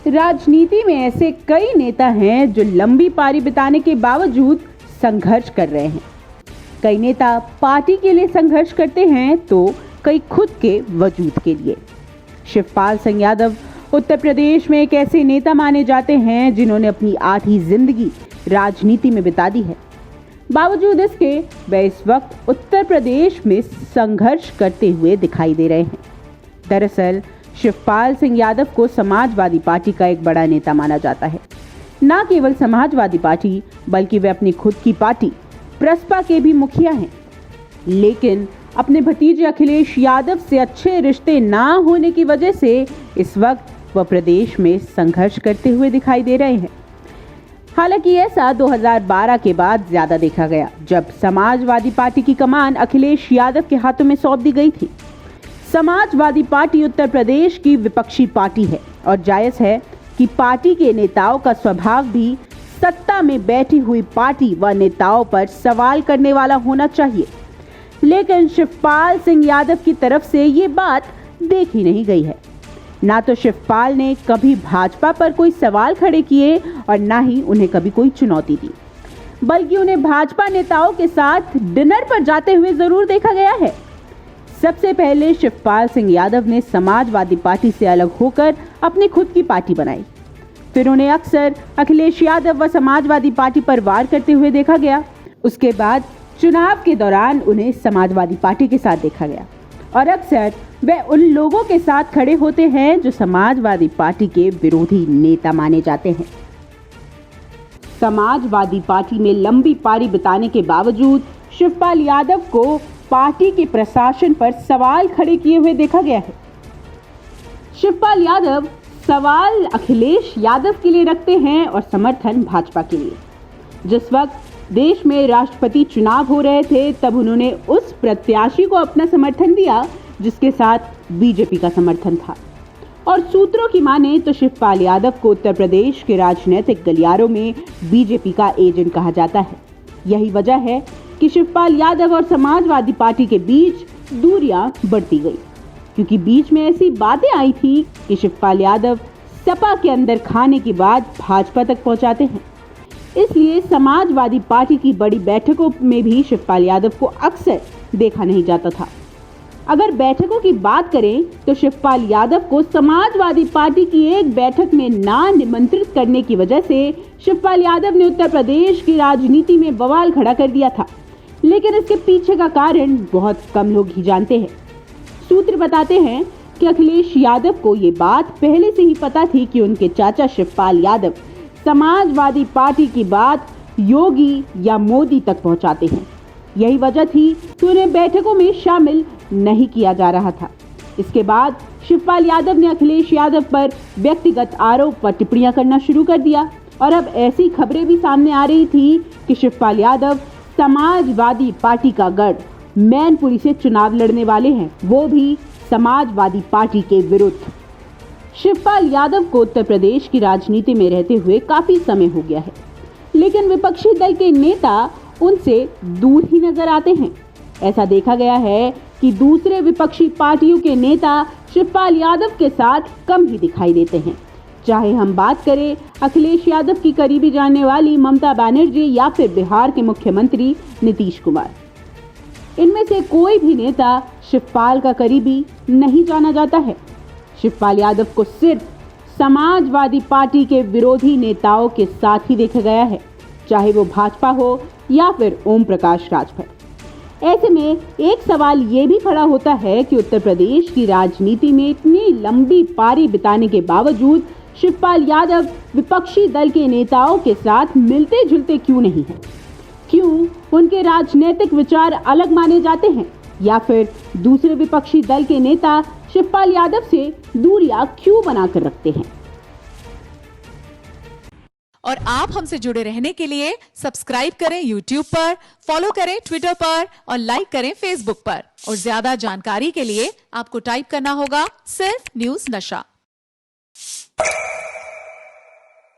राजनीति में ऐसे कई नेता हैं जो लंबी पारी बिताने के बावजूद संघर्ष कर रहे हैं। कई नेता पार्टी के लिए संघर्ष करते हैं तो कई खुद के वजूद के लिए। शिवपाल सिंह यादव उत्तर प्रदेश में एक ऐसे नेता माने जाते हैं जिन्होंने अपनी आधी जिंदगी राजनीति में बिता दी है। बावजूद इसके वे इस वक्त उत्तर प्रदेश में संघर्ष करते हुए दिखाई दे रहे हैं। दरअसल शिवपाल सिंह यादव को समाजवादी पार्टी का एक बड़ा नेता माना जाता है। न केवल समाजवादी पार्टी बल्कि वे अपनी खुद की पार्टी प्रसपा के भी मुखिया हैं। लेकिन अपने भतीजे अखिलेश यादव से अच्छे रिश्ते ना होने की वजह से इस वक्त वह प्रदेश में संघर्ष करते हुए दिखाई दे रहे हैं। हालांकि ऐसा 2012 के बाद ज्यादा देखा गया, जब समाजवादी पार्टी की कमान अखिलेश यादव के हाथों में सौंप दी गई थी। समाजवादी पार्टी उत्तर प्रदेश की विपक्षी पार्टी है और जायज है कि पार्टी के नेताओं का स्वभाव भी सत्ता में बैठी हुई पार्टी व नेताओं पर सवाल करने वाला होना चाहिए। लेकिन शिवपाल सिंह यादव की तरफ से ये बात देखी नहीं गई है। ना तो शिवपाल ने कभी भाजपा पर कोई सवाल खड़े किए और ना ही उन्हें कभी कोई चुनौती दी, बल्कि उन्हें भाजपा नेताओं के साथ डिनर पर जाते हुए जरूर देखा गया है। सबसे पहले शिवपाल सिंह यादव ने समाजवादी पार्टी से अलग होकर अपनी खुद की पार्टी बनाई। फिर उन्हें अक्सर अखिलेश यादव व समाजवादी पार्टी पर वार करते हुए देखा गया। उसके बाद चुनाव के दौरान उन्हें समाजवादी पार्टी के साथ देखा गया और अक्सर वे उन लोगों के साथ खड़े होते हैं जो समाजवादी पार्टी के विरोधी नेता माने जाते हैं। समाजवादी पार्टी में लंबी पारी बिताने के बावजूद शिवपाल यादव को पार्टी के प्रशासन पर सवाल खड़े किए हुए देखा गया है। शिवपाल यादव सवाल अखिलेश यादव के लिए रखते हैं और समर्थन भाजपा के लिए। जिस वक्त देश में राष्ट्रपति चुनाव हो रहे थे तब उन्होंने उस प्रत्याशी को अपना समर्थन दिया जिसके साथ बीजेपी का समर्थन था। और सूत्रों की माने तो शिवपाल यादव को उत्तर प्रदेश के राजनीतिक गलियारों में बीजेपी का एजेंट कहा जाता है। यही वजह है कि शिवपाल यादव और समाजवादी पार्टी के बीच दूरियां बढ़ती गई, क्योंकि बीच में ऐसी बातें आई थी कि शिवपाल यादव सपा के अंदर खाने के बाद भाजपा तक पहुंचाते हैं। इसलिए समाजवादी पार्टी की बड़ी बैठकों में भी शिवपाल यादव को अक्सर देखा नहीं जाता था। अगर बैठकों की बात करें तो शिवपाल यादव को समाजवादी पार्टी की एक बैठक में ना निमंत्रित करने की वजह से शिवपाल यादव ने उत्तर प्रदेश की राजनीति में बवाल खड़ा कर दिया था। लेकिन इसके पीछे का कारण बहुत कम लोग ही जानते हैं। सूत्र बताते हैं कि अखिलेश यादव को ये बात पहले से ही पता थी कि उनके चाचा शिवपाल यादव समाजवादी पार्टी की बात योगी या मोदी तक पहुंचाते हैं। यही वजह थी कि उन्हें बैठकों में शामिल नहीं किया जा रहा था। इसके बाद शिवपाल यादव ने अखिलेश यादव पर व्यक्तिगत आरोप व टिप्पणियां करना शुरू कर दिया और अब ऐसी खबरें भी सामने आ रही थी कि शिवपाल यादव समाजवादी पार्टी का गढ़ मैनपुरी से चुनाव लड़ने वाले हैं, वो भी समाजवादी पार्टी के विरुद्ध। शिवपाल यादव को उत्तर प्रदेश की राजनीति में रहते हुए काफी समय हो गया है, लेकिन विपक्षी दल के नेता उनसे दूर ही नजर आते हैं। ऐसा देखा गया है कि दूसरे विपक्षी पार्टियों के नेता शिवपाल यादव के साथ कम ही दिखाई देते हैं, चाहे हम बात करें अखिलेश यादव की करीबी जानने वाली ममता बनर्जी या फिर बिहार के मुख्यमंत्री नीतीश कुमार। इनमें से कोई भी नेता शिवपाल का करीबी नहीं जाना जाता है। शिवपाल यादव को सिर्फ समाजवादी पार्टी के विरोधी नेताओं के साथ ही देखा गया है, चाहे वो भाजपा हो या फिर ओम प्रकाश राजभर। ऐसे में एक सवाल ये भी खड़ा होता है कि उत्तर प्रदेश की राजनीति में इतनी लंबी पारी बिताने के बावजूद शिवपाल यादव विपक्षी दल के नेताओं के साथ मिलते जुलते क्यों नहीं हैं? क्यों उनके राजनीतिक विचार अलग माने जाते हैं या फिर दूसरे विपक्षी दल के नेता शिवपाल यादव से दूरियां क्यों बनाकर रखते हैं? और आप हमसे जुड़े रहने के लिए सब्सक्राइब करें YouTube पर, फॉलो करें Twitter पर और लाइक करें Facebook पर। और ज्यादा जानकारी के लिए आपको टाइप करना होगा सिर्फ न्यूज़ नशा।